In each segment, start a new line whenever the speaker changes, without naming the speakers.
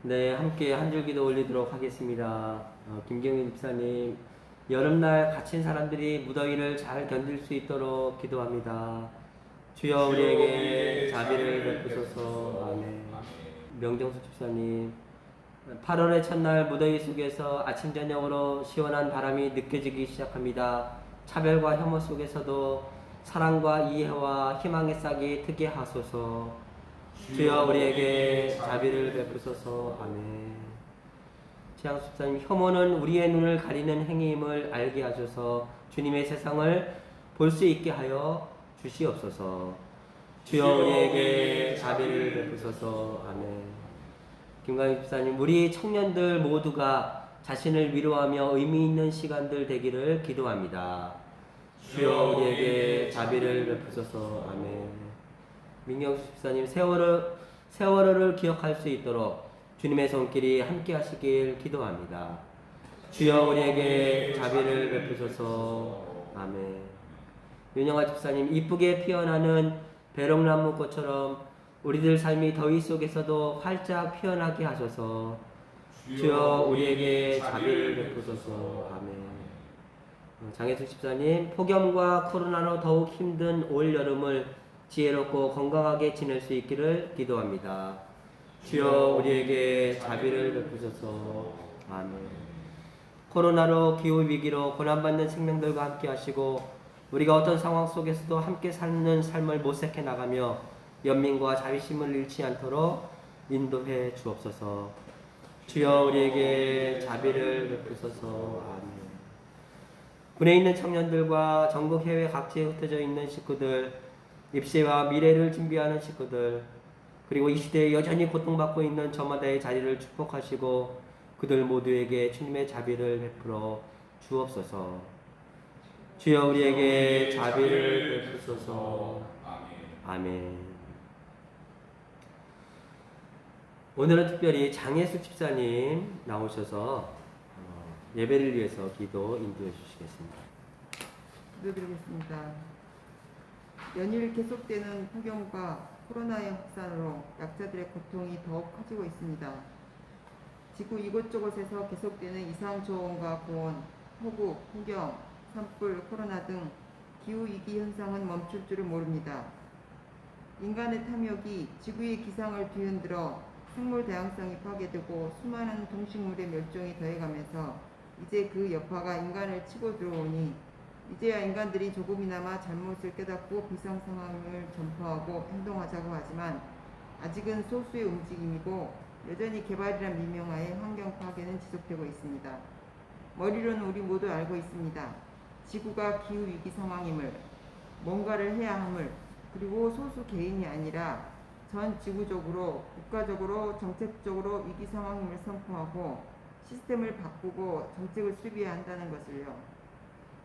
네, 함께 한 줄 기도 올리도록 하겠습니다. 김경윤 집사님, 여름날 갇힌 사람들이 무더위를 잘 견딜 수 있도록 기도합니다. 주여 우리에게 자비를 베푸소서. 아멘. 명정수 집사님, 8월의 첫날 무더위 속에서 아침 저녁으로 시원한 바람이 느껴지기 시작합니다. 차별과 혐오 속에서도 사랑과 이해와 희망의 싹이 트게 하소서. 주여 우리에게 자비를 베푸소서. 아멘. 최양수 집사님, 혐오는 우리의 눈을 가리는 행위임을 알게 하셔서 주님의 세상을 볼 수 있게 하여 주시옵소서. 주여 우리에게 자비를 베푸소서. 아멘. 김광희 집사님, 우리 청년들 모두가 자신을 위로하며 의미 있는 시간들 되기를 기도합니다. 주여 우리에게 자비를 베푸소서. 아멘. 민경수 집사님, 세월호를 기억할 수 있도록 주님의 손길이 함께 하시길 기도합니다. 주여 우리에게 자비를 베푸소서. 아멘. 윤영아 집사님, 이쁘게 피어나는 배롱나무 꽃처럼 우리들 삶이 더위 속에서도 활짝 피어나게 하소서. 주여 우리에게 자비를 베푸소서. 아멘. 장혜숙 집사님, 폭염과 코로나로 더욱 힘든 올 여름을 지혜롭고 건강하게 지낼 수 있기를 기도합니다. 주여 우리에게 자비를 베푸소서. 아멘. 코로나로 기후위기로 고난받는 생명들과 함께 하시고 우리가 어떤 상황 속에서도 함께 사는 삶을 모색해 나가며 연민과 자비심을 잃지 않도록 인도해 주옵소서. 주여 우리에게 자비를 베푸소서. 아멘. 군에 있는 청년들과 전국 해외 각지에 흩어져 있는 식구들, 입시와 미래를 준비하는 식구들, 그리고 이 시대에 여전히 고통받고 있는 저마다의 자리를 축복하시고 그들 모두에게 주님의 자비를 베풀어 주옵소서. 주여 우리에게 자비를 베푸소서. 아멘. 오늘은 특별히 장혜숙 집사님 나오셔서 예배를 위해서 기도 인도해 주시겠습니다.
기도드리겠습니다. 연일 계속되는 폭염과 코로나의 확산으로 약자들의 고통이 더욱 커지고 있습니다. 지구 이곳저곳에서 계속되는 이상저온과 고온, 폭우, 폭염, 산불, 코로나 등 기후위기 현상은 멈출 줄을 모릅니다. 인간의 탐욕이 지구의 기상을 뒤흔들어 생물 다양성이 파괴되고 수많은 동식물의 멸종이 더해가면서 이제 그 여파가 인간을 치고 들어오니 이제야 인간들이 조금이나마 잘못을 깨닫고 비상 상황을 전파하고 행동하자고 하지만 아직은 소수의 움직임이고 여전히 개발이란 미명하에 환경 파괴는 지속되고 있습니다. 머리로는 우리 모두 알고 있습니다. 지구가 기후위기 상황임을, 뭔가를 해야 함을, 그리고 소수 개인이 아니라 전 지구적으로, 국가적으로, 정책적으로 위기 상황임을 선포하고 시스템을 바꾸고 정책을 수립해야 한다는 것을요.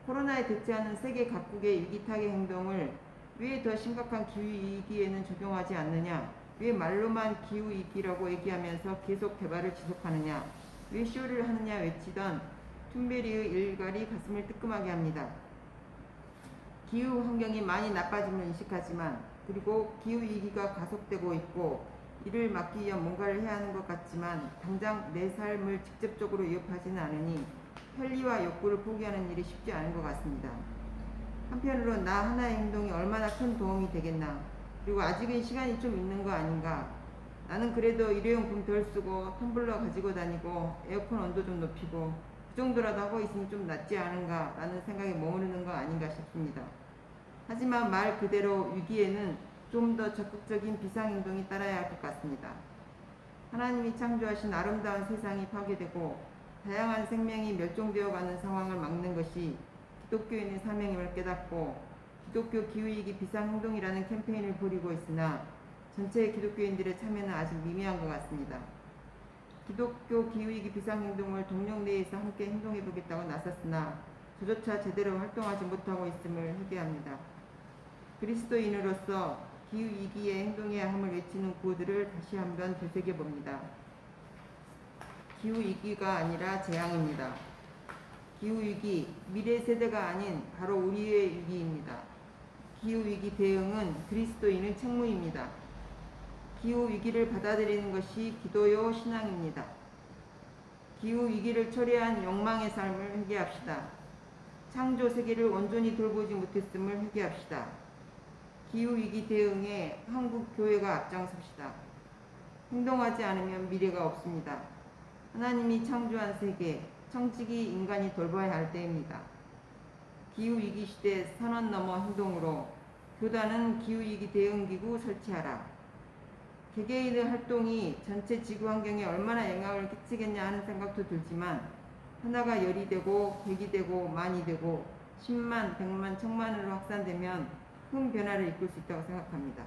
코로나에 대처하는 세계 각국의 위기 타개 행동을 왜 더 심각한 기후위기에는 적용하지 않느냐? 왜 말로만 기후위기라고 얘기하면서 계속 개발을 지속하느냐? 왜 쇼를 하느냐 외치던 툰베리의 일갈이 가슴을 뜨끔하게 합니다. 기후 환경이 많이 나빠짐을 인식하지만 그리고 기후위기가 가속되고 있고 이를 막기 위한 뭔가를 해야 하는 것 같지만 당장 내 삶을 직접적으로 위협하지는 않으니 편리와 욕구를 포기하는 일이 쉽지 않은 것 같습니다. 한편으로 나 하나의 행동이 얼마나 큰 도움이 되겠나, 그리고 아직은 시간이 좀 있는 거 아닌가, 나는 그래도 일회용품 덜 쓰고 텀블러 가지고 다니고 에어컨 온도 좀 높이고 그 정도라도 하고 있으니 좀 낫지 않은가 라는 생각에 머무르는 거 아닌가 싶습니다. 하지만 말 그대로 위기에는 좀 더 적극적인 비상행동이 따라야 할 것 같습니다. 하나님이 창조하신 아름다운 세상이 파괴되고 다양한 생명이 멸종되어가는 상황을 막는 것이 기독교인의 사명임을 깨닫고 기독교 기후위기 비상행동이라는 캠페인을 벌이고 있으나 전체 기독교인들의 참여는 아직 미미한 것 같습니다. 기독교 기후위기 비상행동을 동력 내에서 함께 행동해보겠다고 나섰으나 저조차 제대로 활동하지 못하고 있음을 회개합니다. 그리스도인으로서 기후위기에 행동해야 함을 외치는 구호들을 다시 한번 되새겨봅니다. 기후위기가 아니라 재앙입니다. 기후위기, 미래 세대가 아닌 바로 우리의 위기입니다. 기후위기 대응은 그리스도인의 책무입니다. 기후 위기를 받아들이는 것이 기도요 신앙입니다. 기후 위기를 초래한 욕망의 삶을 회개합시다. 창조 세계를 온전히 돌보지 못했음을 회개합시다. 기후 위기 대응에 한국 교회가 앞장섭시다. 행동하지 않으면 미래가 없습니다. 하나님이 창조한 세계, 청지기 인간이 돌봐야 할 때입니다. 기후 위기 시대 선언 넘어 행동으로 교단은 기후 위기 대응 기구 설치하라. 개개인의 활동이 전체 지구 환경에 얼마나 영향을 끼치겠냐 하는 생각도 들지만 하나가 열이 되고 백이 되고 만이 되고 10만, 100만, 1000만으로 확산되면 큰 변화를 이끌 수 있다고 생각합니다.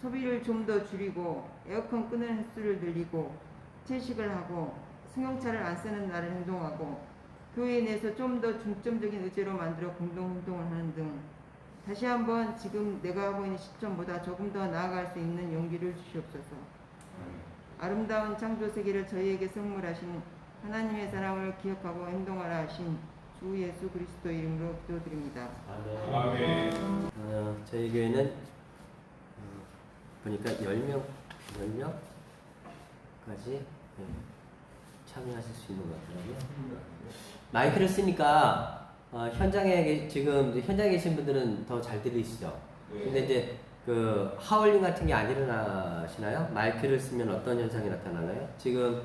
소비를 좀 더 줄이고 에어컨 끄는 횟수를 늘리고 채식을 하고 승용차를 안 쓰는 날을 행동하고 교회 내에서 좀 더 중점적인 의제로 만들어 공동행동을 하는 등 다시 한번 지금 내가 하고 있는 시점보다 조금 더 나아갈 수 있는 용기를 주시옵소서. 아름다운 창조 세계를 저희에게 선물하신 하나님의 사랑을 기억하고 행동하라 하신 주 예수 그리스도 이름으로 기도드립니다.
아멘. 저희 교회는 보니까 10명까지 참여하실 수 있는 것 같더라고요. 마이크를 쓰니까 지금 현장에 계신 분들은 더 잘 들리시죠? 근데 이제 그 하울링 같은 게 안 일어나시나요? 마이크를 쓰면 어떤 현상이 나타나나요? 지금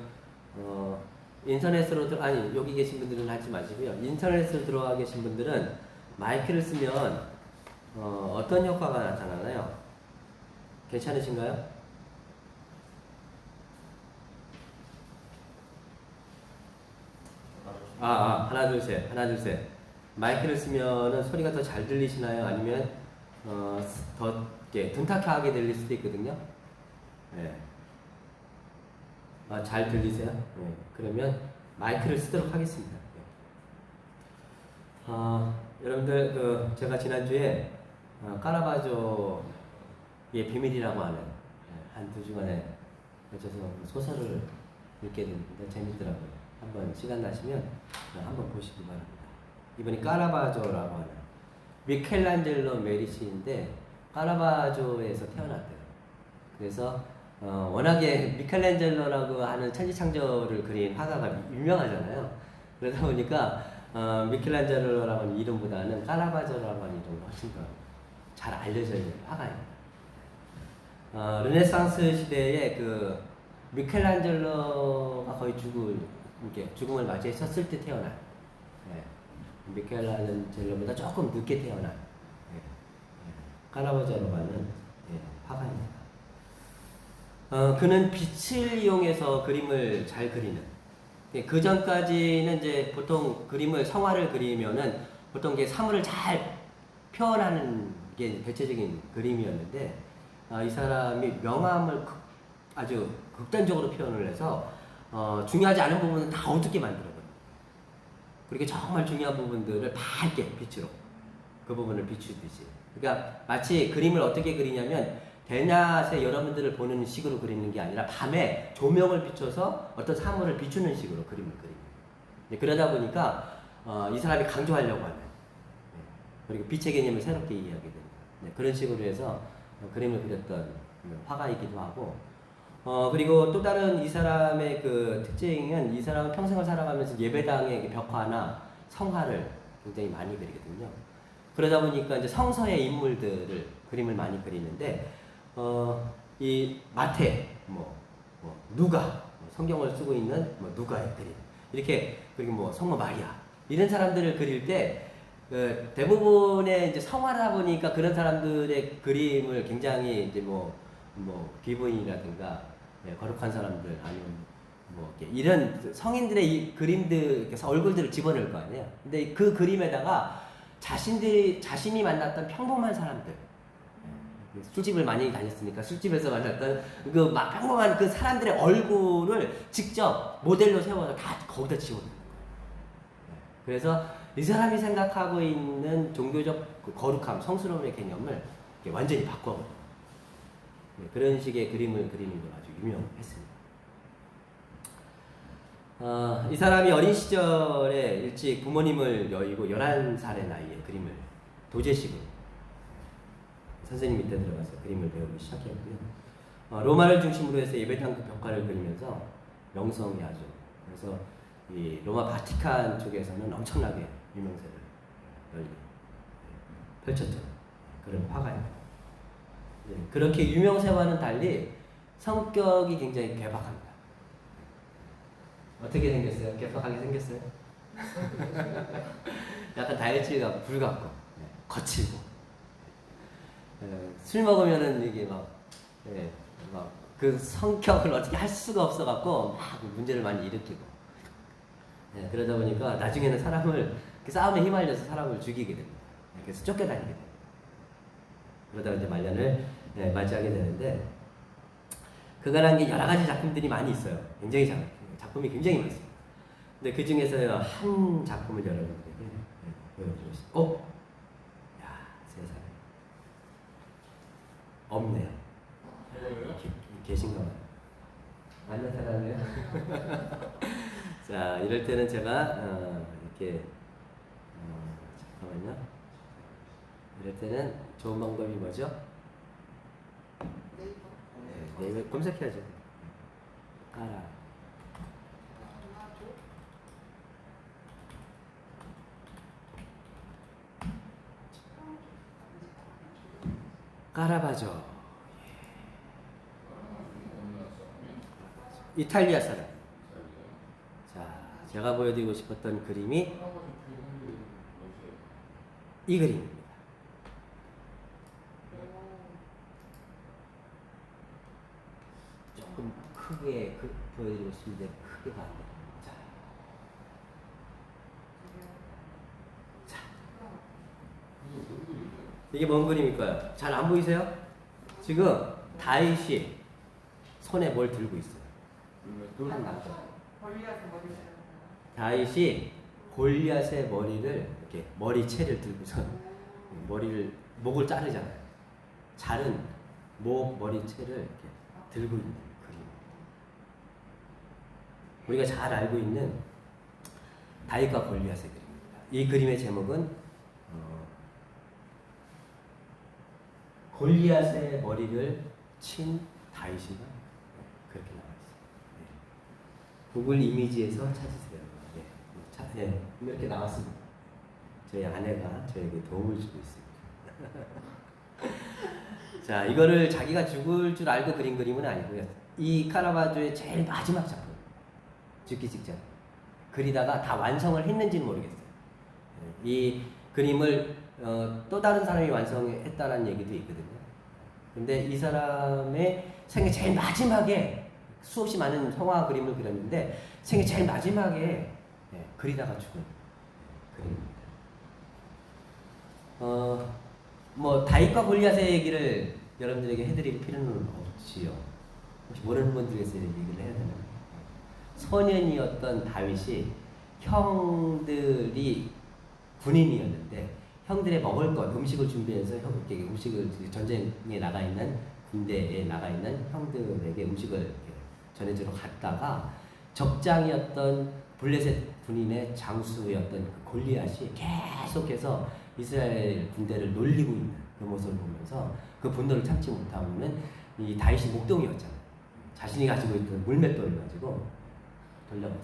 인터넷으로 여기 계신 분들은 하지 마시고요. 인터넷으로 들어와 계신 분들은 마이크를 쓰면 어떤 효과가 나타나나요? 괜찮으신가요? 하나 둘 셋. 마이크를 쓰면은 소리가 더 잘 들리시나요? 아니면 더 둔탁하게 들릴 수도 있거든요. 네. 잘 들리세요? 네. 그러면 마이크를 쓰도록 하겠습니다. 여러분들 제가 지난주에 까라바조의 비밀이라고 하는 한 두 주간에 걸쳐서 소설을 읽게 됐는데 재밌더라고요. 한번 시간 나시면 한번 보시기 바랍니다. 이번이 까라바조라고 하는 미켈란젤로 메디시인데 까라바조에서 태어났대요. 그래서 워낙에 미켈란젤로라고 하는 천지창조를 그린 화가가 유명하잖아요. 그러다 보니까 미켈란젤로라고 하는 이름보다는 까라바조라고 하는 이름이 훨씬 더 잘 알려져 있는 화가입니다. 르네상스 시대에 그 미켈란젤로가 거의 죽음을 맞이했었을 때 태어난 미켈란젤로보다 조금 늦게 태어난 까라바조라고 하는 화가입니다. 그는 빛을 이용해서 그림을 잘 그리는. 그 전까지는 이제 보통 성화를 그리면은 보통 이게 사물을 잘 표현하는 게 대체적인 그림이었는데, 이 사람이 명암을 아주 극단적으로 표현을 해서 중요하지 않은 부분은 다 어둡게 만들어버려요. 그렇게 정말 중요한 부분들을 밝게 빛으로 그 부분을 비추듯이. 그러니까 마치 그림을 어떻게 그리냐면 대낮에 여러분들을 보는 식으로 그리는 게 아니라 밤에 조명을 비춰서 어떤 사물을 비추는 식으로 그림을 그립니다. 그러다 보니까 이 사람이 강조하려고 하는, 그리고 빛의 개념을 새롭게 이해하게 됩니다. 그런 식으로 해서 그림을 그렸던 화가이기도 하고, 그리고 또 다른 이 사람의 그 특징은 이 사람은 평생을 살아가면서 예배당의 벽화나 성화를 굉장히 많이 그리거든요. 그러다 보니까 이제 성서의 인물들을 그림을 많이 그리는데, 이 마태, 누가, 성경을 쓰고 있는 누가의 그림, 이렇게, 그리고 성모 마리아, 이런 사람들을 그릴 때, 대부분의 이제 성화다 보니까 그런 사람들의 그림을 굉장히 이제 귀부인이라든가 거룩한 사람들, 아니면 이런 성인들의 이 그림들, 얼굴들을 집어넣을 거 아니에요. 근데 그 그림에다가 자신이 만났던 평범한 사람들, 술집을 많이 다녔으니까 술집에서 만났던 평범한 그 사람들의 얼굴을 직접 모델로 세워서 다 거기다 집어넣는 거예요. 그래서 이 사람이 생각하고 있는 종교적 거룩함, 성스러움의 개념을 완전히 바꿔버려요. 그런 식의 그림을 그리는 걸 아주 유명했습니다. 이 사람이 어린 시절에 일찍 부모님을 여의고 11살의 나이에 그림을 도제식으로 선생님 밑에 들어가서 그림을 배우기 시작했고요. 로마를 중심으로 해서 예배당 그 벽화를 그리면서 명성이 아주 그래서 이 로마 바티칸 쪽에서는 엄청나게 유명세를 널리 펼쳤죠. 그런 화가예요. 네, 그렇게 유명세와는 달리 성격이 굉장히 괴박합니다. 어떻게 생겼어요? 괴박하게 생겼어요? 약간 다혈질과 불같고 거칠고 술 먹으면은 이게 막 그 성격을 어떻게 할 수가 없어갖고 막 문제를 많이 일으키고 그러다 보니까 나중에는 사람을 싸움에 휘말려서 사람을 죽이게 됩니다. 그래서 쫓겨다니게 됩니다. 그러다가 이제 말년을 맞이하게 되는데 그가 한 게 여러 가지 작품들이 많이 있어요. 굉장히 작품이 굉장히 많습니다. 근데 그 중에서 한 작품을 여러분들에게 보여드리고 싶고, 야 세상에 없네요. 계신가 봐요. 안 나타나네요. 자, 이럴 때는 제가 이렇게 잠깐만요. 이럴 때는 좋은 방법이 뭐죠? 네이버 검색해야죠. 까라. 까라바죠. 이탈리아 사람. 자, 제가 보여드리고 싶었던 그림이 이 그림입니다. 조금 크게 보여드리고 싶은데 크게 봐야 돼요. 자, 이게 뭔 그림일까요? 잘 안 보이세요? 지금 다윗이 손에 뭘 들고 있어요? 다윗이 골리앗의 머리를 이렇게 머리채를 들고서 목을 자르잖아요. 자른 목 머리채를 이렇게 들고 있는 그림. 우리가 잘 알고 있는 다윗과 골리앗의 그림입니다. 이 그림의 제목은 골리앗의 머리를 친 다윗인가? 그렇게 나와 있어요. 구글 이미지에서 찾으세요. 이렇게 나왔습니다. 저희 아내가 저에게 도움을 주고 있습니다. 자, 이거를 자기가 죽을 줄 알고 그린 그림은 아니고요. 이 카라바조의 제일 마지막 작품, 죽기 직전 그리다가 다 완성을 했는지는 모르겠어요. 이 그림을 또 다른 사람이 완성했다라는 얘기도 있거든요. 근데 이 사람의 생애 제일 마지막에 수없이 많은 성화 그림을 그렸는데 생애 제일 마지막에 그리다가 죽은 그림입니다. 뭐 다윗과 골리앗의 얘기를 여러분들에게 해드릴 필요는 없지요. 혹시 모르는 분들 위해서 얘기를 해야 되나요? 소년이었던 다윗이 형들이 군인이었는데 형들의 먹을 것, 음식을 준비해서 음식을 전쟁에 나가 있는 군대에 나가 있는 형들에게 음식을 이렇게 전해주러 갔다가 적장이었던 블레셋 군인의 장수였던 그 골리앗이 계속해서 이스라엘 군대를 놀리고 있는 그 모습을 보면서 그 분노를 참지 못하고는 이 다윗이 목동이었잖아요. 자신이 가지고 있던 물맷돌을 가지고 돌려서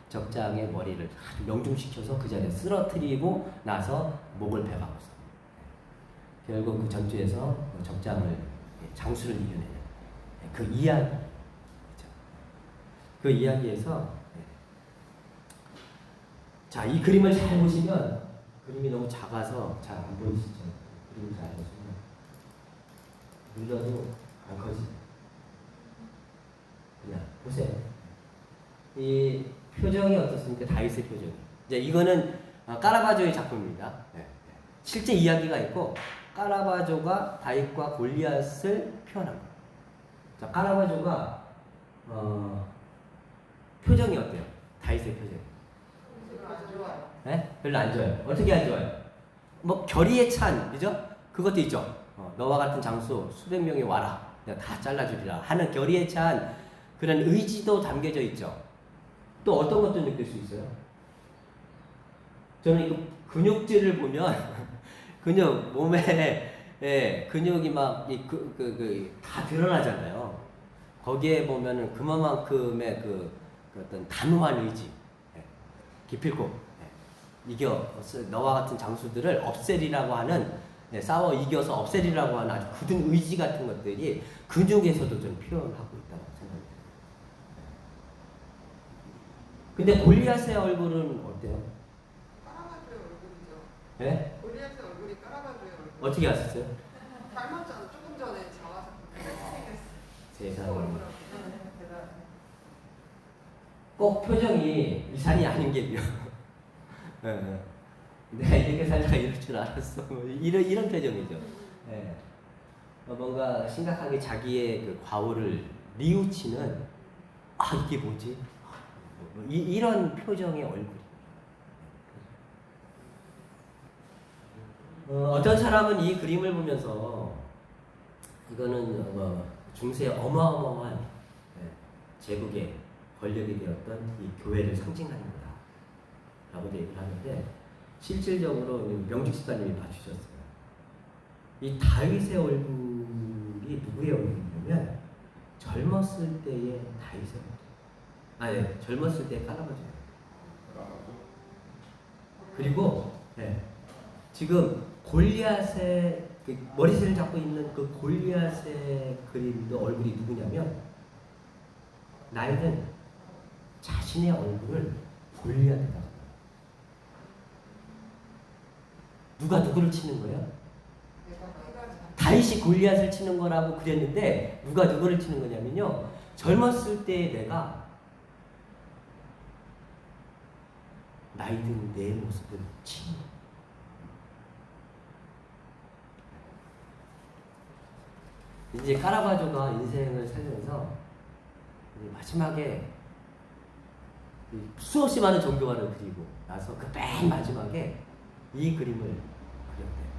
적장의 머리를 아주 명중시켜서 그 자리에 쓰러뜨리고 나서 목을 베가고서 결국 그 전투에서 적장을 장수를 이겨내는 그 이야기, 그 이야기에서 자, 이 그림을 잘 보시면 그림이 너무 작아서 잘 안 보이시죠? 그림을 잘 보시면 눌러도 안 커집니다. 그냥 보세요. 이 표정이 어떻습니까? 다윗의 표정이. 이제 이거는 까라바조의 작품입니다. 실제 이야기가 있고 까라바조가 다윗과 골리앗을 표현합니다. 자, 까라바조가 표정이 어때요? 다윗의 표정. 네? 별로 안 좋아요. 어떻게 안 좋아요? 뭐 결의에 찬, 그죠? 그것도 있죠. 너와 같은 장수 수백 명이 와라. 내가 다 잘라주리라 하는 결의에 찬 그런 의지도 담겨져 있죠. 또 어떤 것도 느낄 수 있어요? 저는 이거 근육질을 보면 근육 몸에 근육이 막 다 드러나잖아요. 거기에 보면은 그만큼의 그 어떤 단호한 의지, 예, 기필코 이겨 너와 같은 장수들을 없애리라고 하는, 싸워 이겨서 없애리라고 하는 아주 굳은 의지 같은 것들이 근육에서도 좀 표현하고 있다고 생각합니다. 근데 골리앗의 얼굴은 어때요?
까라바주의 얼굴이죠.
예?
골리앗의 얼굴이 까라바주의 얼굴.
어떻게 아셨어요?
닮았잖아. 조금 전에 자와서 생겼어.
세상에. 꼭 표정이 이산이 아닌 게 묘. 내가 이렇게 살다가 이럴 줄 알았어. 이런 표정이죠. 예. 뭔가 심각하게 자기의 그 과오를 뉘우치는, 이게 뭐지? 이런 표정의 얼굴. 어떤 사람은 이 그림을 보면서 이거는 중세의 어마어마한, 제국의 권력이 되었던 이 교회를 상징하는 거다 라고 얘기를 하는데, 실질적으로 명직 집사님이 봐주셨어요. 이 다윗의 얼굴이 누구의 얼굴이냐면 젊었을 때의 다윗의 얼굴. 젊었을 때의 까라바주예요. 그리고 지금 골리앗의 그 머리채를 잡고 있는 그 골리앗의 그림도 얼굴이 누구냐면, 나이든 자신의 얼굴을 골리앗에다가, 누가 누구를 치는 거예요? 다윗이 골리앗을 치는 거라고 그랬는데, 누가 누구를 치는 거냐면요, 젊었을 때의 내가 나이든 내 모습을 치는 거예요. 이제 까라바조가 인생을 살면서 마지막에 수없이 많은 정교화를 그리고 나서 그 맨 마지막에 이 그림을 그렸대요.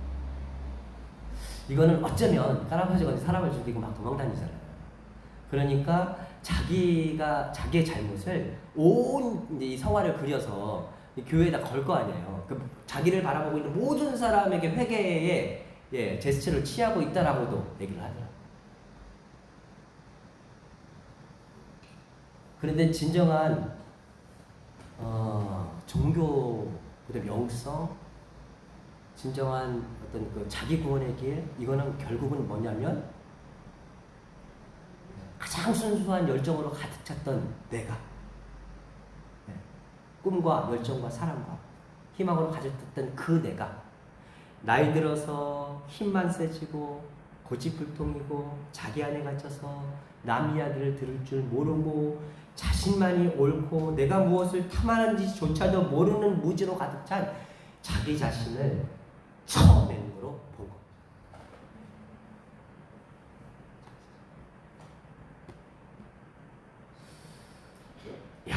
이거는 어쩌면 까라바조가 사람을 죽이고 막 도망다니잖아요. 그러니까 자기의 잘못을 온 이제 이 성화를 그려서 이 교회에다 걸 거 아니에요. 그 자기를 바라보고 있는 모든 사람에게 회개의 제스처를 취하고 있다라고도 얘기를 하더라고요. 그런데 진정한 종교, 그다음 영성, 진정한 어떤 그 자기 구원의 길, 이거는 결국은 뭐냐면 가장 순수한 열정으로 가득 찼던 내가, 꿈과 열정과 사랑과 희망으로 가득 찼던 그 내가 나이 들어서 힘만 세지고 고집불통이고 자기 안에 갇혀서 남 이야기를 들을 줄 모르고 자신만이 옳고 내가 무엇을 탐하는지조차도 모르는 무지로 가득 찬 자기 자신을 처음으로 본 것. 야,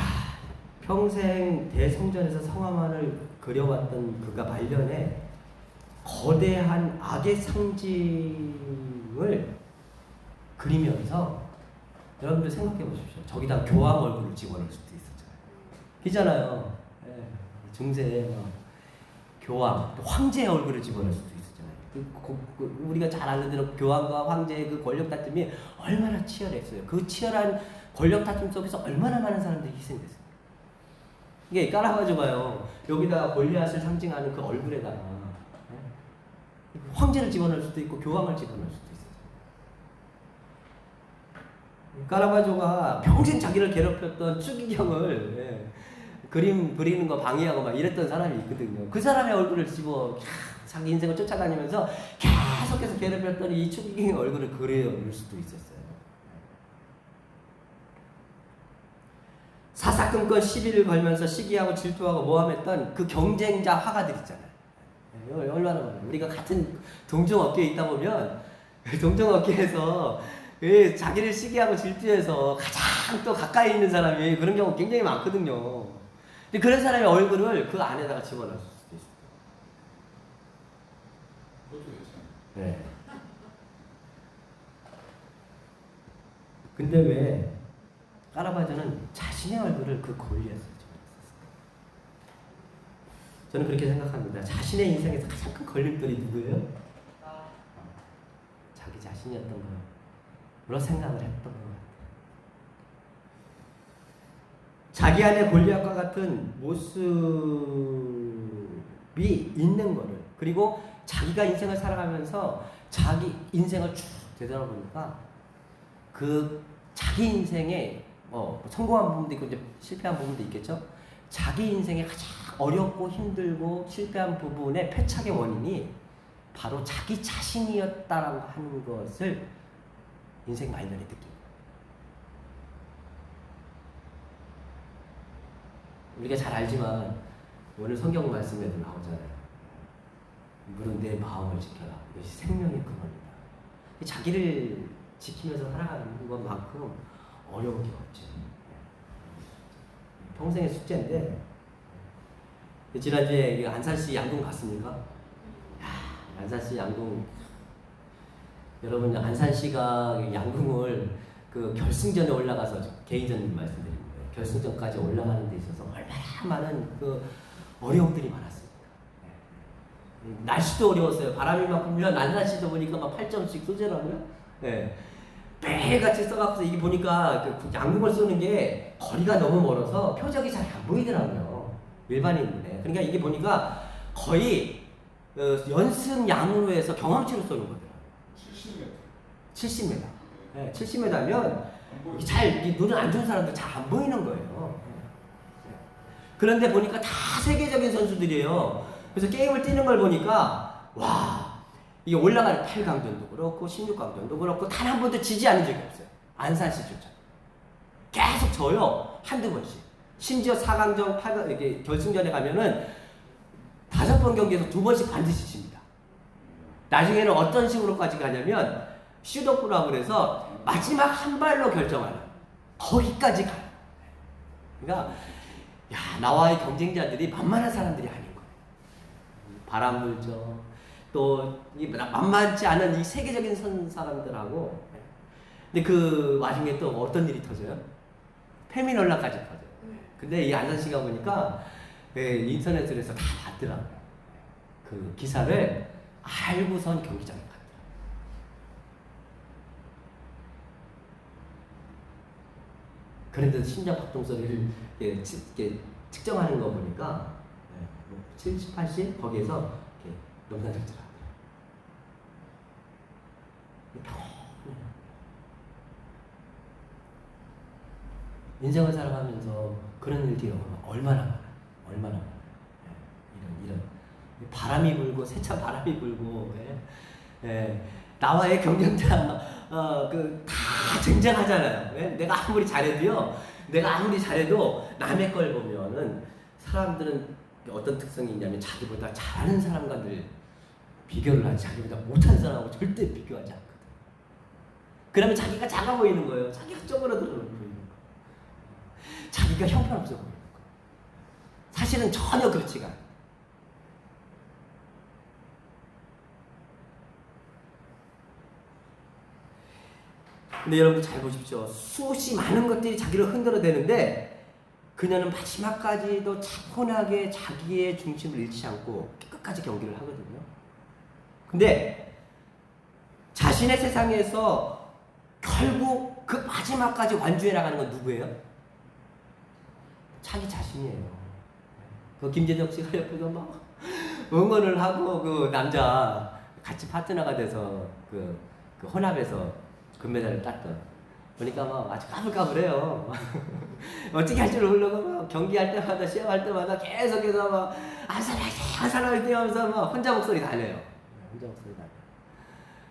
평생 대성전에서 성화만을 그려왔던 그가 말년에 거대한 악의 상징을 그리면서, 여러분들 생각해 보십시오. 저기다 교황 얼굴을 집어넣을 수도 있었잖아요. 중세에 교황, 황제의 얼굴을 집어넣을 수도 있었잖아요. 우리가 잘 아는 대로 교황과 황제의 그 권력 다툼이 얼마나 치열했어요. 그 치열한 권력 다툼 속에서 얼마나 많은 사람들이 희생됐어요. 이게 까라바조가요, 여기다가 골리앗을 상징하는 그 얼굴에다가 황제를 집어넣을 수도 있고 교황을 집어넣을 수도 있어요. 까라바조가 평생 자기를 괴롭혔던 추기경을 그림 그리는 거 방해하고 막 이랬던 사람이 있거든요. 그 사람의 얼굴을 집어 자기 인생을 쫓아다니면서 계속해서 괴롭혔던 이 추기경의 얼굴을 그려올 수도 있었어요. 사사건건 시비를 걸면서 시기하고 질투하고 모함했던 그 경쟁자 화가들 있잖아요. 얼마나 많아요. 우리가 같은 동종업계에 있다 보면 동종업계에서 자기를 시기하고 질투해서 가장 또 가까이 있는 사람이 그런 경우 굉장히 많거든요. 근데 그런 사람의 얼굴을 그 안에다가 집어넣을 수도 있어요. 네. 근데 왜 까라바조는 자신의 얼굴을 그 골리앗에 집어넣었을까? 저는 그렇게 생각합니다. 자신의 인생에서 가장 큰 걸림돌이 누구예요? 자기 자신이었던 거로 생각을 했던 것 같아요. 자기 안에 골리앗과 같은 모습이 있는 거를, 그리고 자기가 인생을 살아가면서 자기 인생을 쭉 되돌아보니까 그 자기 인생에 성공한 부분도 있고 이제 실패한 부분도 있겠죠. 자기 인생에 가장 어렵고 힘들고 실패한 부분의 패착의 원인이 바로 자기 자신이었다라고 하는 것을 인생 말년에 느낍니다. 우리가 잘 알지만 오늘 성경 말씀에도 나오잖아요. 물은 내 마음을 지켜라. 이것이 생명의 근원이다. 자기를 지키면서 살아가는 것만큼 어려운 게 없지. 평생의 숙제인데, 지난주에 안산시 양궁 갔습니까? 안산시 양궁, 여러분 안산시가 양궁을 그 결승전에 올라가서, 개인전 말씀드립니다. 결승전까지 올라가는 데 있어서 얼마나 많은 그 어려움들이 많았습니다. 날씨도 어려웠어요. 바람이 막 불면 안산시도 보니까 막 8점씩 쏘더라고요. 네. 매일같이 써갖고서 이게 보니까 그 양궁을 쏘는 게 거리가 너무 멀어서 표적이 잘 안 보이더라고요. 일반인 눈에. 그러니까 이게 보니까 거의 연습 양으로 해서 경험치로 쏘는 거더라고요. 70m. 네, 70m면 눈을 안 좋은 사람들 잘 안 보이는 거예요. 그런데 보니까 다 세계적인 선수들이에요. 그래서 게임을 뛰는 걸 보니까 와, 이게 올라가는 8강전도 그렇고 16강전도 그렇고 단 한 번도 지지 않은 적이 없어요. 안산시조차 계속 져요. 한두 번씩. 심지어 4강전, 8강 이렇게 결승전에 가면은 5번 경기에서 2번씩 반드시 칩니다. 나중에는 어떤 식으로까지 가냐면 슛오프라고 그래서 마지막 한 발로 결정하는, 거기까지 가요. 그러니까 나와의 경쟁자들이 만만한 사람들이 아닌 거예요. 바람 불죠. 또 만만치 않은 이 세계적인 사람들하고. 근데 그 와중에 또 어떤 일이 터져요? 페미 논란까지 터져요. 근데 이 안산시가 보니까 인터넷으로 해서 다 봤더라고요. 그 기사를 알고선 경기장에 갔더라고요. 그런데 심장 박동 소리를 측정하는 거 보니까 70, 80 거기에서 넘나들더라고요. 인생을 살아가면서 그런 일들이 얼마나 많아요. 이런 바람이 불고 세찬 바람이 불고, 나와의 경쟁자 다 쟁쟁하잖아요. 내가 아무리 잘해도 남의 걸 보면은 사람들은 어떤 특성이 있냐면 자기보다 잘하는 사람과 늘 비교를 하지, 자기보다 못한 사람하고 절대 비교하지 않거든. 그러면 자기가 작아 보이는 거예요. 자기가 쪼그라들어 보이는 거예요. 자기가 형편없어 보이는 거예요. 사실은 전혀 그렇지가 않아요. 근데 여러분 잘 보십시오. 수없이 많은 것들이 자기를 흔들어대는데 그녀는 마지막까지도 차분하게 자기의 중심을 잃지 않고 끝까지 경기를 하거든요. 근데 자신의 세상에서 결국 그 마지막까지 완주해 나가는 건 누구예요? 자기 자신이에요. 그 김재덕 씨가 옆에서 막 응원을 하고 그 남자 같이 파트너가 돼서 그 혼합에서 금메달을 땄던, 보니까 막 아주 까불까불해요. 어떻게 할 줄 모르고 막 경기할 때마다 시합할 때마다 계속해서 막 아사라이 뛰면서 막 혼자 목소리 다 내요.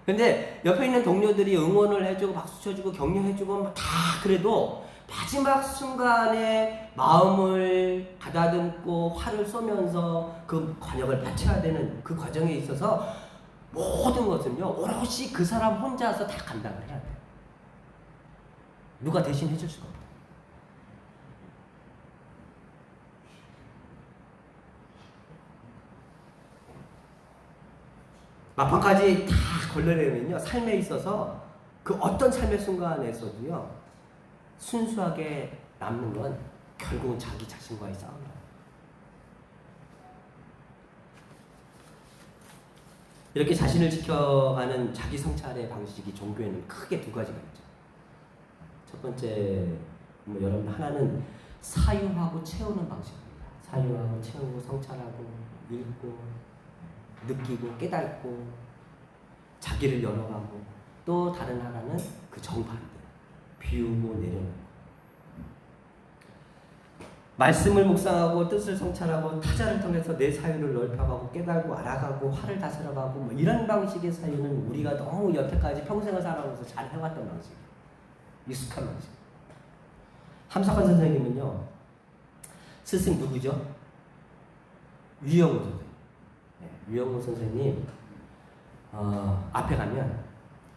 근데 옆에 있는 동료들이 응원을 해주고 박수 쳐주고 격려해주고 다 그래도 마지막 순간에 마음을 가다듬고 활을 쏘면서 그 관역을 바쳐야 되는 그 과정에 있어서 모든 것은요 오롯이 그 사람 혼자서 다 감당을 해야 돼요. 누가 대신 해줄 수가 없어요. 막판까지 다 걸러내면요 삶에 있어서 그 어떤 삶의 순간에서도요 순수하게 남는 건 결국은 자기 자신과의 싸움이에요. 이렇게 자신을 지켜가는 자기 성찰의 방식이 종교에는 크게 두 가지가 있죠. 첫 번째, 여러분 하나는 사유하고 채우는 방식입니다. 사유하고 채우고 성찰하고 읽고 느끼고 깨닫고 자기를 열어가고 또 다른 하나는 그 정반대 비우고 내려놓고 말씀을 묵상하고 뜻을 성찰하고 타자를 통해서 내 사유를 넓혀가고 깨달고 알아가고 화를 다스려가고 뭐 이런 방식의 사유는 우리가 너무 여태까지 평생을 살아오면서 잘 해왔던 방식이에요. 익숙한 방식. 함석환 선생님은요, 스승 누구죠? 유영우 선생님. 네, 유영우 선생님 앞에 가면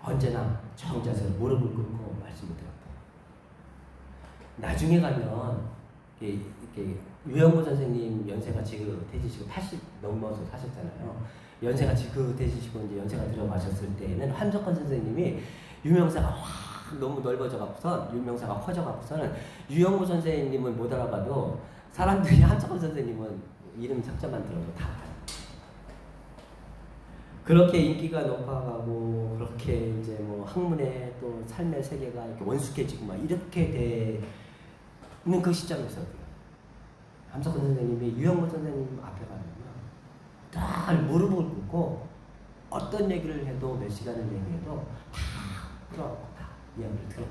언제나 정자세로 무릎을 꿇고 말씀을 드렸다. 나중에 가면 이렇게 유영우 선생님 연세가 지긋해지시고 80 넘어서 사셨잖아요. 연세가 지긋해지시고 이제 연세가 들어가셨을 때는 함석환 선생님이 유명세가 확 너무 넓어져 갖고선 유명세가 커져 갖고서는 유영우 선생님을 못 알아봐도 사람들이 함석환 선생님은 이름 석자만 들어도 다 알아요. 그렇게 인기가 높아가고 그렇게 이제 뭐 학문의 또 삶의 세계가 이렇게 원숙해지고 막 이렇게 되는 그 시점에서 함석환 선생님이 유영우 선생님 앞에 가면 다 무릎을 꿇고 어떤 얘기를 해도 몇 시간을 얘기해도 다 풀어갖고 다 이야기를 들어요.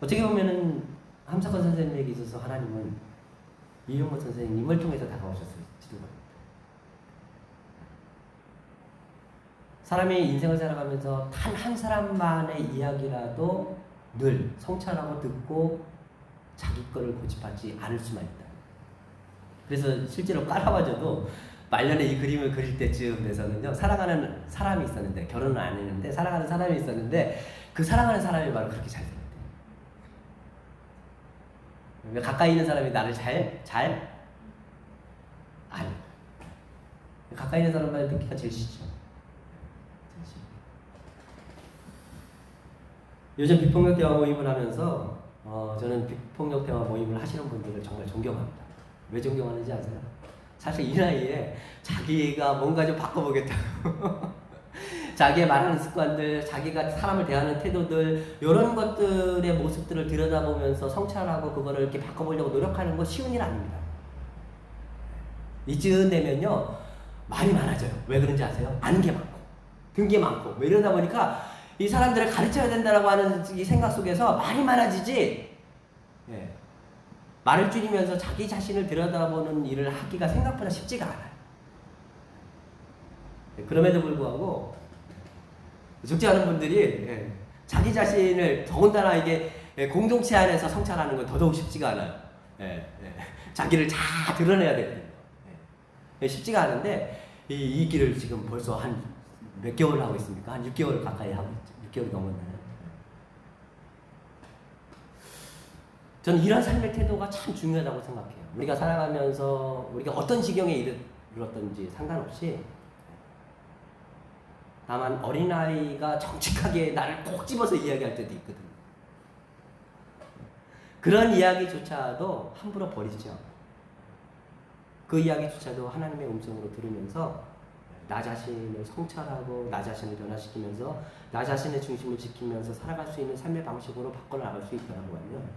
어떻게 보면은 함석환 선생님에게 있어서 하나님은 유영우 선생님을 통해서 다가오셨을지도 모릅니다. 사람이 인생을 살아가면서 단 한 사람만의 이야기라도 늘 성찰하고 듣고 자기 거를 고집하지 않을 수만 있다. 그래서 실제로 까라바저도 말년에 이 그림을 그릴 때쯤에서는요, 사랑하는 사람이 있었는데, 결혼을 안 했는데 사랑하는 사람이 있었는데 그 사랑하는 사람이 말을 그렇게 잘 들었대요. 가까이 있는 사람이 나를 잘 안. 가까이 있는 사람 말 듣기가 제일 쉽죠. 요즘 비폭력 대화 모임을 하면서 저는 비폭력 대화 모임을 하시는 분들을 정말 존경합니다. 왜 존경하는지 아세요? 사실 이 나이에 자기가 뭔가 좀 바꿔보겠다고 자기의 말하는 습관들, 자기가 사람을 대하는 태도들 이런 것들의 모습들을 들여다보면서 성찰하고 그거를 이렇게 바꿔보려고 노력하는 거 쉬운 일 아닙니다. 이쯤 되면요 말이 많아져요. 왜 그런지 아세요? 아는 게 많고 든 게 많고 뭐 이러다 보니까 이 사람들을 가르쳐야 된다라고 하는 이 생각 속에서 말이 많아지지, 예. 말을 줄이면서 자기 자신을 들여다보는 일을 하기가 생각보다 쉽지가 않아요. 그럼에도 불구하고 죽지 않은 분들이 자기 자신을 더군다나 이게 공동체 안에서 성찰하는 건 더더욱 쉽지가 않아요. 자기를 잘 드러내야 되거든요. 쉽지가 않은데 이 길을 지금 벌써 한 몇 개월 하고 있습니까? 한 6개월 가까이 하고 있죠. 6개월 넘었나요? 저는 이런 삶의 태도가 참 중요하다고 생각해요. 우리가 살아가면서 우리가 어떤 지경에 이르렀든지 상관없이 다만 어린아이가 정직하게 나를 꼭 집어서 이야기할 때도 있거든요. 그런 이야기조차도 함부로 버리죠. 그 이야기조차도 하나님의 음성으로 들으면서 나 자신을 성찰하고 나 자신을 변화시키면서 나 자신의 중심을 지키면서 살아갈 수 있는 삶의 방식으로 바꿔나갈 수 있다고 하면,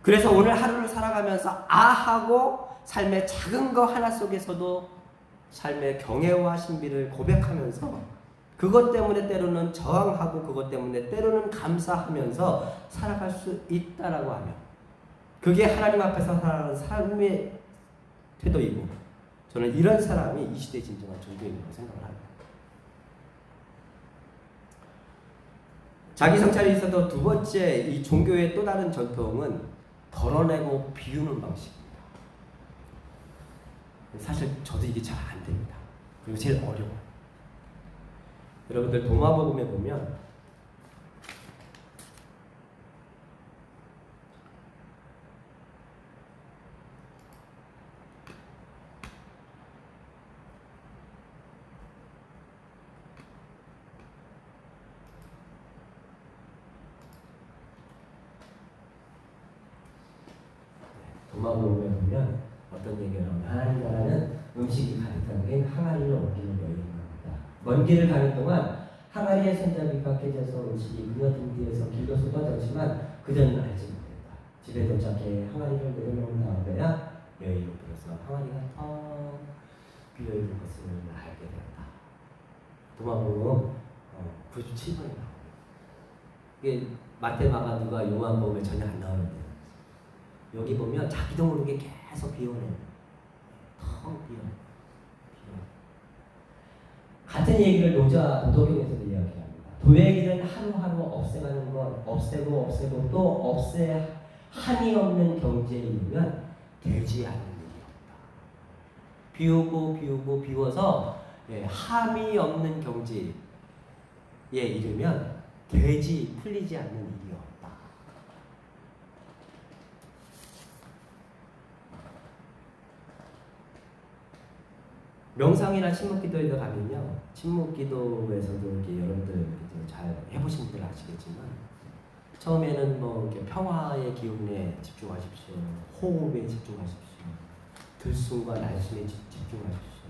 그래서 오늘 하루를 살아가면서 아하고 삶의 작은 거 하나 속에서도 삶의 경애와 신비를 고백하면서 그것 때문에 때로는 저항하고 그것 때문에 때로는 감사하면서 살아갈 수 있다라고 하면 그게 하나님 앞에서 살아가는 삶의 태도이고, 저는 이런 사람이 이 시대의 진정한 종교인이라고 생각을 합니다. 자기 성찰이 있어도 두 번째 이 종교의 또 다른 전통은 덜어내고 비우는 방식입니다. 사실 저도 이게 잘 안 됩니다. 그리고 제일 어려워요. 여러분들 동화복음에 보면 동화복음에 보면 어떤 얘기가 나오냐. 하나님 나라는 음식이 가득한 게 항아리를 옮기는 여인입니다. 먼 길을 가는 동안 항아리의 손잡이가 깨져서 음식이 그녀 등 뒤에서 길로 쏟아졌지만 그녀는 알지 못했다. 집에 도착해 항아리를 내려놓은 다음에야 여의로 불어서 항아리가 텅 비어있는 것을 알게 되었다. 도마복음 97번이 나옵니다. 이게 마태마가 누가 요한복음에 전혀 안 나오는데 여기 보면 자기도 모르게 계속 비워내요. 텅 비워. 같은 얘기를 도덕경에서도 이야기합니다. 도액이는 하루하루 없애가는 것, 없애고 또 없애 한이 없는 경지에 이르면 되지 않는 일이 없다. 비워서 함이 없는 경지에 이르면 풀리지 않는 일이 없다. 명상이나 침묵기도에 가면요, 침묵기도에서도 이렇게 여러분들 잘 해보신 분들 아시겠지만 처음에는 뭐 이렇게 평화의 기운에 집중하십시오, 호흡에 집중하십시오, 들숨과 날숨에 집중하십시오,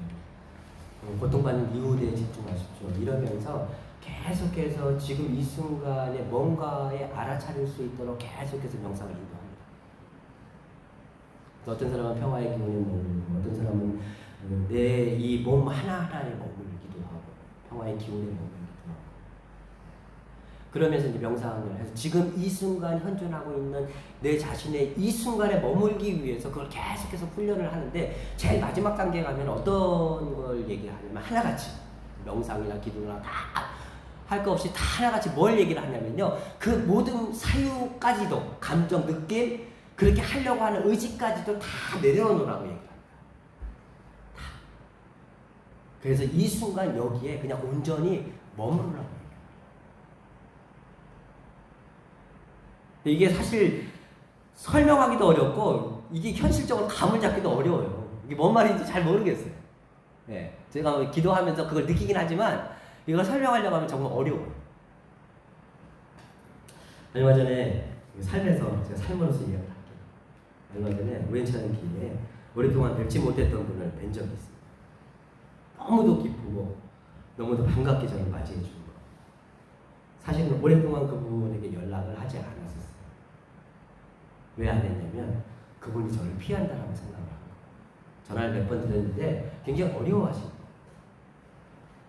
고통받는 이웃에 집중하십시오. 이러면서 계속해서 지금 이 순간에 뭔가에 알아차릴 수 있도록 계속해서 명상을 인도합니다. 어떤 사람은 평화의 기운에 머물고, 어떤 사람은 내 이 몸 하나하나에 머물기도 하고, 평화의 기운에 머물기도 하고, 그러면서 이제 명상을 해서 지금 이 순간 현존하고 있는 내 자신의 이 순간에 머물기 위해서 그걸 계속해서 훈련을 하는데, 제일 마지막 단계에 가면 어떤 걸 얘기하냐면 하나같이 명상이나 기도나 다 할 거 없이 다 하나같이 뭘 얘기를 하냐면요, 그 모든 사유까지도, 감정, 느낌, 그렇게 하려고 하는 의지까지도 다 내려놓으라고 얘기합니다. 다. 그래서 이 순간 여기에 그냥 온전히 머무르라고 얘기합니다. 이게 사실 설명하기도 어렵고 이게 현실적으로 감을 잡기도 어려워요. 이게 뭔 말인지 잘 모르겠어요. 네, 제가 기도하면서 그걸 느끼긴 하지만 이걸 설명하려고 하면 정말 어려워요. 얼마 전에 삶에서 제가 삶으로서 이야기를 할게요. 얼마 전에 우연찮은 기회에 오랫동안 뵙지 못했던 분을 뵌 적이 있습니다. 너무도 기쁘고 너무도 반갑게 저를 맞이해 준 거. 사실은 오랫동안 그분에게 연락을 하지 않았었어요. 왜 안 했냐면 그분이 저를 피한다라고 생각을 한 거예요. 전화를 몇 번 드렸는데 굉장히 어려워하시는 거예요.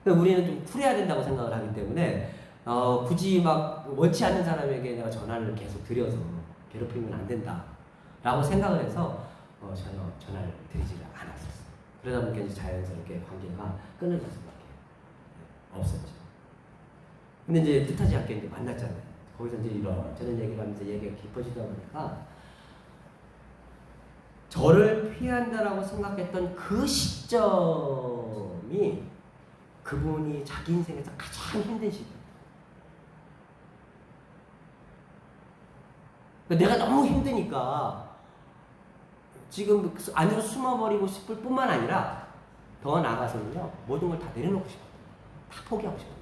우리는 좀 쿨해야 된다고 생각을 하기 때문에 굳이 막 원치 않는 사람에게 내가 전화를 계속 드려서 괴롭히면 안 된다라고 생각을 해서 전화를 드리지를 않았었어요. 그러다 보니까 이제 자연스럽게 관계가 끊어질 수밖에 없었죠. 근데 이제 뜻하지 않게 이제 만났잖아요. 거기서 이제 이런저런 얘기를 하면서 얘기가 깊어지다 보니까 저를 피한다라고 생각했던 그 시점이 그분이 자기 인생에서 가장 힘든 시기입니다. 내가 너무 힘드니까 지금 안으로 숨어버리고 싶을 뿐만 아니라 더 나아가서는요, 모든 걸 다 내려놓고 싶거든요. 다 포기하고 싶거든요.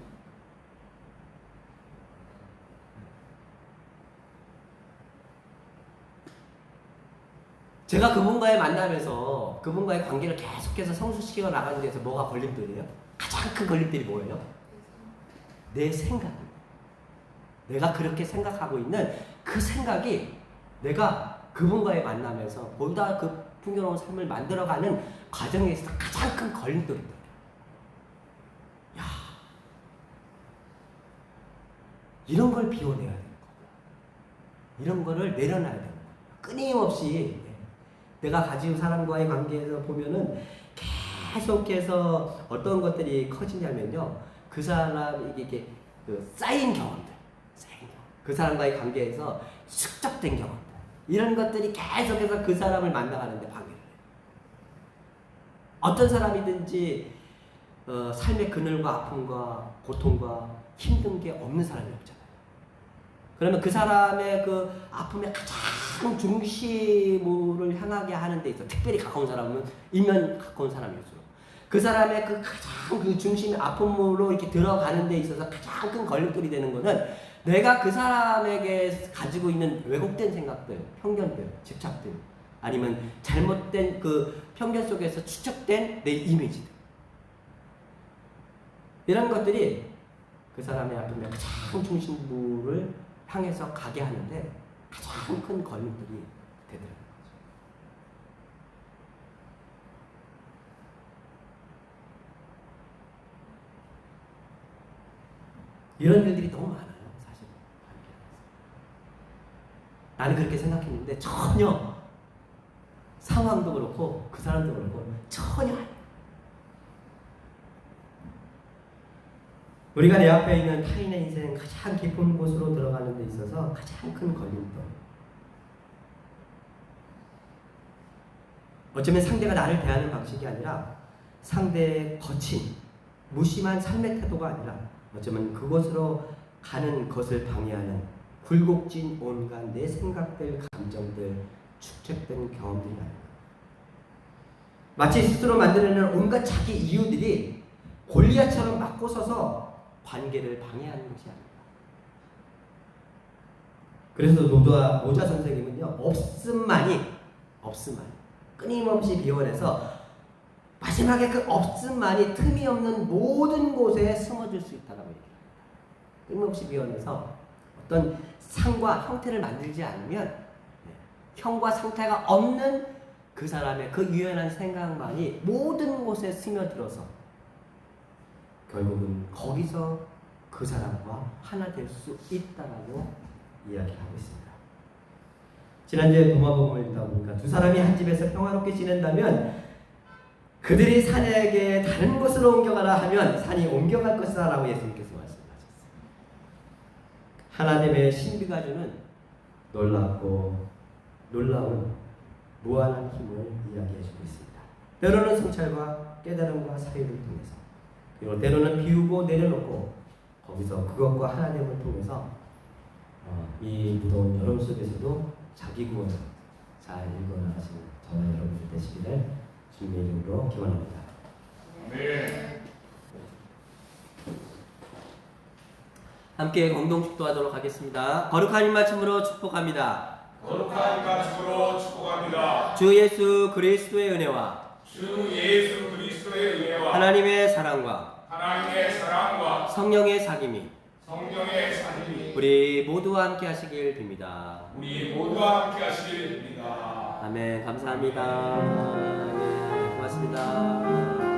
제가 그분과의 만남에서 그분과의 관계를 계속해서 성숙시켜 나가는 데서 뭐가 걸림돌이에요? 가장 큰 걸림돌이 뭐예요? 내 생각입니다. 내가 그렇게 생각하고 있는 그 생각이 내가 그분과의 만남에서 보다 그 풍요로운 삶을 만들어가는 과정에 있어서 가장 큰 걸림돌입니다. 야, 이런 걸 비워내야 되는 거구나. 이런 거를 내려놔야 되는 거구나. 끊임없이 내가 가진 사람과의 관계에서 보면은 계속해서 어떤 것들이 커지냐면요, 그 사람 이게 그 쌓인 경험들, 그 사람과의 관계에서 숙적된 경험들, 이런 것들이 계속해서 그 사람을 만나가는데 방해를 해요. 어떤 사람이든지 삶의 그늘과 아픔과 고통과 힘든 게 없는 사람이 없잖아요. 그러면 그 사람의 그 아픔의 가장 중심을 향하게 하는 데 있어, 특별히 가까운 사람은 일면 가까운 사람일수록 그 사람의 그 가장 그 중심의 아픔으로 이렇게 들어가는 데 있어서 가장 큰 걸림돌이 되는 것은 내가 그 사람에게 가지고 있는 왜곡된 생각들, 편견들, 집착들, 아니면 잘못된 그 편견 속에서 축적된 내 이미지들, 이런 것들이 그 사람의 아픔의 가장 중심부를 향해서 가게 하는데 가장 큰 걸림돌이 되더라고요. 이런 일들이 너무 많아요, 사실. 나는 그렇게 생각했는데 전혀 상황도 그렇고 그 사람도 그렇고 전혀 아니에요. 우리가 내 앞에 있는 타인의 인생 가장 깊은 곳으로 들어가는 데 있어서 가장 큰 걸림돌. 어쩌면 상대가 나를 대하는 방식이 아니라 상대의 거친 무심한 삶의 태도가 아니라 어쩌면 그곳으로 가는 것을 방해하는 굴곡진 온갖 내 생각들, 감정들, 축적된 경험들이 아닙니다. 마치 스스로 만들어내는 온갖 자기 이유들이 골리앗처럼 맞고 서서 관계를 방해하는 것이 아닙니다. 그래서 노자 선생님은요, 없음만이 끊임없이 비워내서 마지막에 그 없음만이 틈이 없는 모든 곳에 숨어줄 수 있다고 얘기합니다. 끊임없이 비워내서 어떤 상과 형태를 만들지 않으면 형과 상태가 없는 그 사람의 그 유연한 생각만이 모든 곳에 스며들어서 결국은 거기서 그 사람과 하나 될 수 있다라고 이야기하고 있습니다. 지난주에 도마복음을 읽다 보니까 두 사람이 한 집에서 평화롭게 지낸다면 그들이 산에게 다른 곳으로 옮겨가라 하면 산이 옮겨갈 것이다 라고 예수님께서 말씀하셨어요. 하나님의 신비가 주는 놀랍고 놀라운 무한한 힘을 이야기해주고 있습니다. 때로는 성찰과 깨달음과 사유를 통해서, 그리고 때로는 비우고 내려놓고 거기서 그것과 하나님을 통해서 이 무더운 여름 속에서도 자기 구원을 잘 읽어나가시는 저와 여러분들 되시기를 주님의 이름으로 기원합니다.
네.
함께 공동 축도하도록 하겠습니다. 거룩한 이 말씀으로 축복합니다.
거룩한 말씀으로 축복합니다.
주 예수 그리스도의 은혜와
주 예수 그리스도의 은혜와
하나님의 사랑과
성령의 사귐이
우리 모두와 함께 하시길 빕니다.
우리 모두와 함께 하시길 빕니다.
아멘. 감사합니다. 아멘. 고맙습니다.